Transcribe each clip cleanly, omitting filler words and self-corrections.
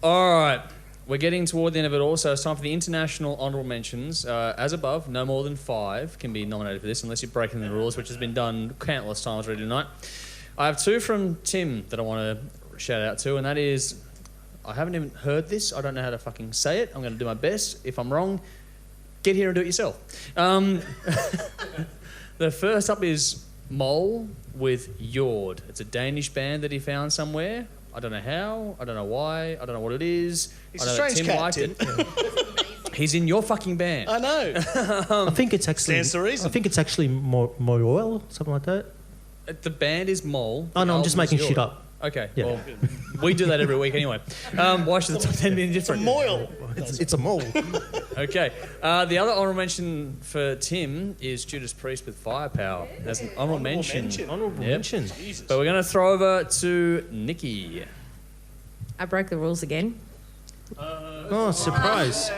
All right. We're getting toward the end of it all, so it's time for the international honourable mentions. As above, no more than 5 can be nominated for this unless you're breaking the rules, which has been done countless times already tonight. I have 2 from Tim that I want to shout out to, and that is, I haven't even heard this. I don't know how to fucking say it. I'm going to do my best. If I'm wrong, get here and do it yourself. The first up is Mole with Jord. It's a Danish band that he found somewhere. I don't know how. I don't know why. I don't know what it is. He's a strange cat, Tim. He's in your fucking band. I know. I think it's actually... Stands to reason. I think it's actually Moyle, something like that. The band is Mole. Oh, no, I'm just making shit up. Okay, Yeah. well, we do that every week anyway. Why should the top 10 be any different? Moyle. It's a mole. Okay. The other honourable mention for Tim is Judas Priest with Firepower. That's an honourable mention. Honourable Yep. mention. But we're going to throw over to Nikki. I broke the rules again. Oh, surprise.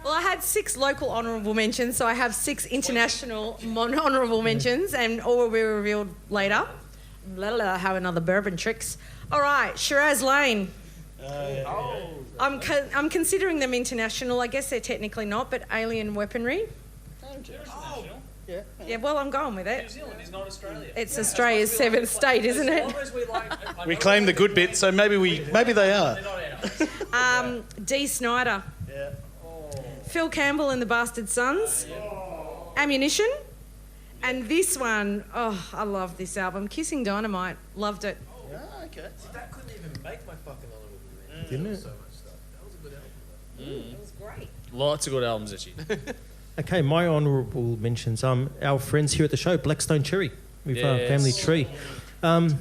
Well, I had 6 local honourable mentions, so I have 6 international honourable mentions, and all will be revealed later. I have another bourbon tricks. All right, Shiraz Lane. I'm considering them international. I guess they're technically not, but alien weaponry. Yeah, well, I'm going with it. New Zealand is not Australia. It's Australia's 7th state, isn't it? We claim the good bit, so maybe they are. Dee Snider. Yeah. Phil Campbell and the Bastard Sons. Ammunition. And this one, oh, I love this album. Kissing Dynamite. Loved it. Yeah, okay. That couldn't even make my fucking honourable mention. Didn't it? So much stuff. That was a good album. It was great. Lots of good albums this year. Okay, my honourable mentions. Our friends here at the show, Blackstone Cherry, with Yes. Family Tree.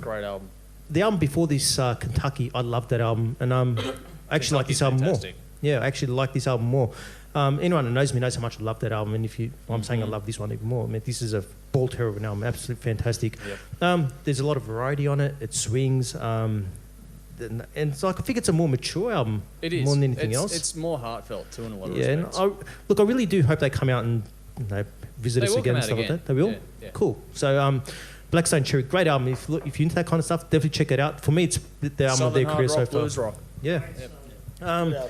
Great album. The album before this, Kentucky, I loved that album, and I actually like this album fantastic. more. Yeah, I actually like this album more. Anyone who knows me knows how much I love that album, and I'm saying I love this one even more. I mean, this is a ball terror of an album, absolutely fantastic. Yep. There's a lot of variety on it. It swings, and it's like I think it's a more mature album. It is. More than anything It's- else. It's more heartfelt too in a lot of Yeah, and respects. I really do hope they come out and visit They us will again come and out stuff again. like that. They will? Yeah. Cool. So, Blackstone Cherry, great album. If you're into that kind of stuff, definitely check it out. For me, it's the album of Southern their career hard so rock, far. blues rock. Yeah.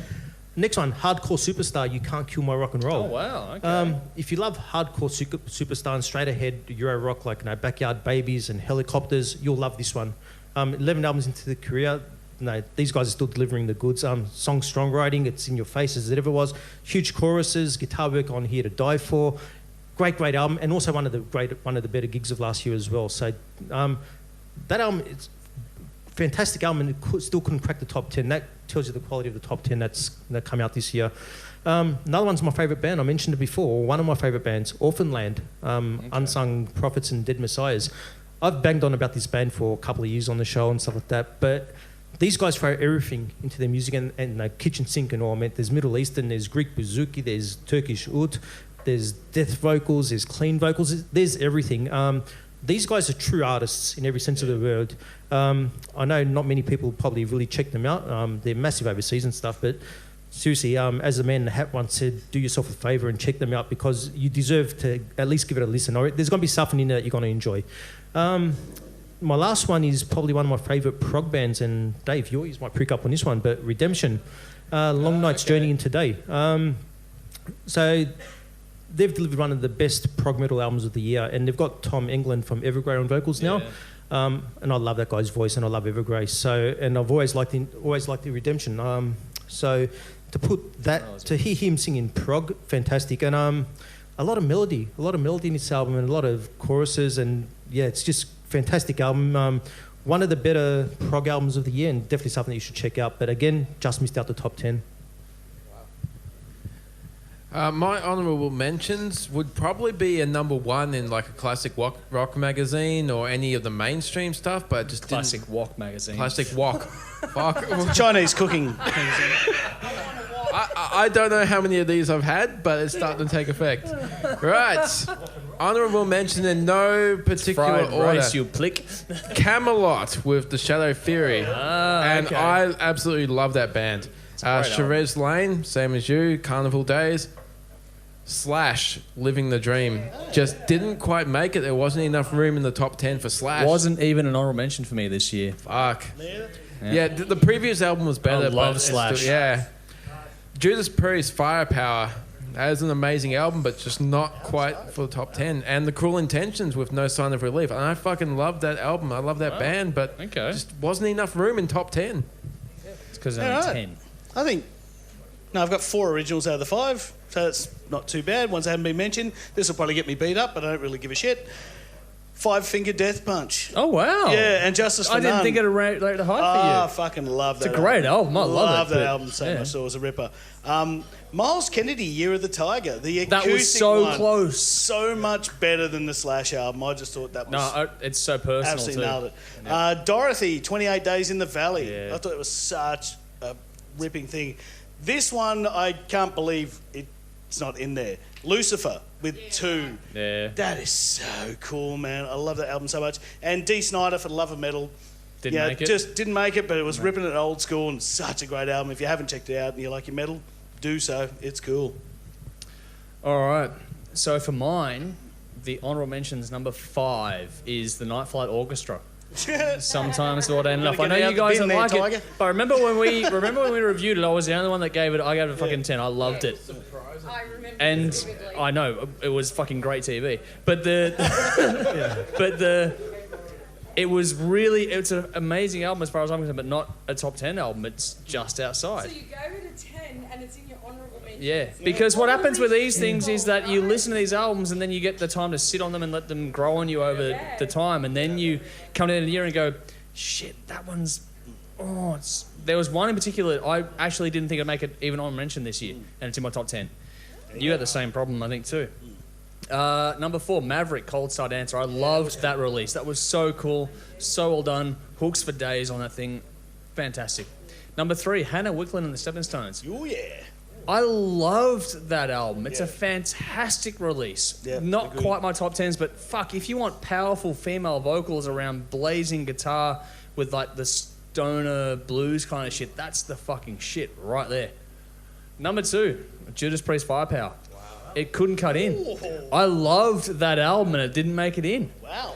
Next one, Hardcore Superstar, You Can't Kill My Rock and Roll. Oh, wow. Okay. If you love hardcore superstar and straight ahead Euro rock like Backyard Babies and Helicopters, you'll love this one. 11 albums into the career, these guys are still delivering the goods. Song songwriting, it's in your face as it ever was. Huge choruses, guitar work on Here to Die For. Great album, and also one of the better gigs of last year as well. So that album, it's fantastic album, and it still couldn't crack the top 10. That tells you the quality of the top 10 that come out this year. Another one's my favourite band. I mentioned it before. One of my favourite bands, Orphanland, Unsung Prophets and Dead Messiahs. I've banged on about this band for a couple of years on the show and stuff like that, but these guys throw everything into their music and kitchen sink and all. I mean, there's Middle Eastern, there's Greek bouzouki, there's Turkish oud, there's death vocals, there's clean vocals, there's everything. These guys are true artists in every sense of the word. I know not many people probably really check them out. They're massive overseas and stuff, but seriously, as the man in the hat once said, do yourself a favour and check them out because you deserve to at least give it a listen. Or there's going to be something in there that you're going to enjoy. My last one is probably one of my favourite prog bands, and Dave, yours might prick up on this one, but Redemption, Long Night's Journey into Day. So they've delivered one of the best prog metal albums of the year, and they've got Tom England from Evergrey on vocals now. And I love that guy's voice, and I love Evergrey. So, and I've always liked the Redemption. So to put that, to hear him singing prog, fantastic, and a lot of melody in this album, and a lot of choruses, and yeah, it's just fantastic album. One of the better prog albums of the year, and definitely something that you should check out. But again, just missed out the top 10. My honourable mentions would probably be a number 1 in like a classic rock magazine or any of the mainstream stuff, but just Classic Wok magazine. Classic Wok. Fuck. Chinese cooking. I don't know how many of these I've had, but it's starting to take effect. Right. Honourable mention in no particular Fried order. rice, you plick. Camelot with the Shadow Fury. And okay. I absolutely love that band. a great Shiraz Lane, same as you, Carnival Days. Slash, Living the Dream. Just didn't quite make it. There wasn't enough room in the top 10 for Slash. Wasn't even an honourable mention for me this year. Fuck. Yeah, the previous album was better. I love but Slash. Yeah. Judas Priest, Firepower. That is an amazing album, but just not quite for the top 10. And The Cruel Intentions with No Sign of Relief. And I fucking love that album. I love that band, but just wasn't enough room in top 10. It's because only 10. I think... No, I've got 4 originals out of the 5, so that's not too bad. Ones that haven't been mentioned. This will probably get me beat up, but I don't really give a shit. Five Finger Death Punch. Oh, wow. Yeah, and Justice for I didn't None. think it'd rate the high for you. I fucking love that. It's a great album. I love that album so much. So it was a ripper. Miles Kennedy, Year of the Tiger. The acoustic That was so one, close. so much better than the Slash album. I just thought that was... it's so personal absolutely too. nailed it. Yeah. Dorothy, 28 Days in the Valley. Yeah. I thought it was such a ripping thing. This one, I can't believe it's not in there. Lucifer with 2. Yeah. That is so cool, man. I love that album so much. And Dee Snider for Love of Metal. Didn't make it. Just didn't make it, but it was ripping it old school and such a great album. If you haven't checked it out and you like your metal, do so. It's cool. All right. So for mine, the honourable mentions number 5 is the Night Flight Orchestra. Sometimes what ended up. I know you guys don't like it, but remember when we reviewed it, I was the only one that gave it. I gave it a fucking 10. I loved it. I remember. And I know it was fucking great TV, but it's an amazing album as far as I'm concerned, but not a top 10 album. It's just outside. So you gave it a 10 and it's in your honourable mention. Yeah, because what happens with these things is that you listen to these albums and then you get the time to sit on them and let them grow on you over the time, and then you come in a year and go, shit, that one's... There was one in particular I actually didn't think I'd make it even on mention this year, and it's in my top 10. You had the same problem, I think, too. Number 4, Maverick, Cold Star Dancer. I loved that release. That was so cool, so well done. Hooks for days on that thing. Fantastic. Number 3, Hannah Wicklund and the Stepping Stones. Oh, yeah. I loved that album. It's a fantastic release. Yeah, Not agreed. quite my top 10s, but fuck, if you want powerful female vocals around blazing guitar with like the stoner blues kind of shit, that's the fucking shit right there. Number 2, Judas Priest Firepower. Wow. It couldn't cut in. I loved that album and it didn't make it in. Wow.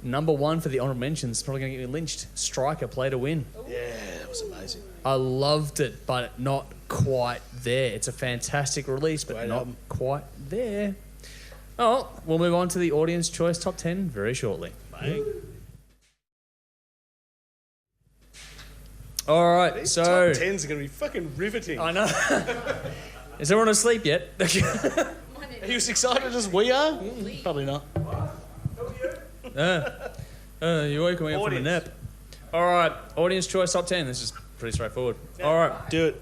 Number 1 for the honourable mentions, probably going to get me lynched. Striker, Play to Win. Yeah, that was amazing. I loved it, but not quite there. It's a fantastic release, but Great not album. quite there. Oh, we'll move on to the Audience Choice Top 10 very shortly. Bang. All right, These so... top 10s are going to be fucking riveting. I know. Is everyone asleep yet? Are you as excited as we are? Probably not. You're waking me up from a nap. All right, Audience Choice Top 10. This is pretty straightforward. All right. Do it.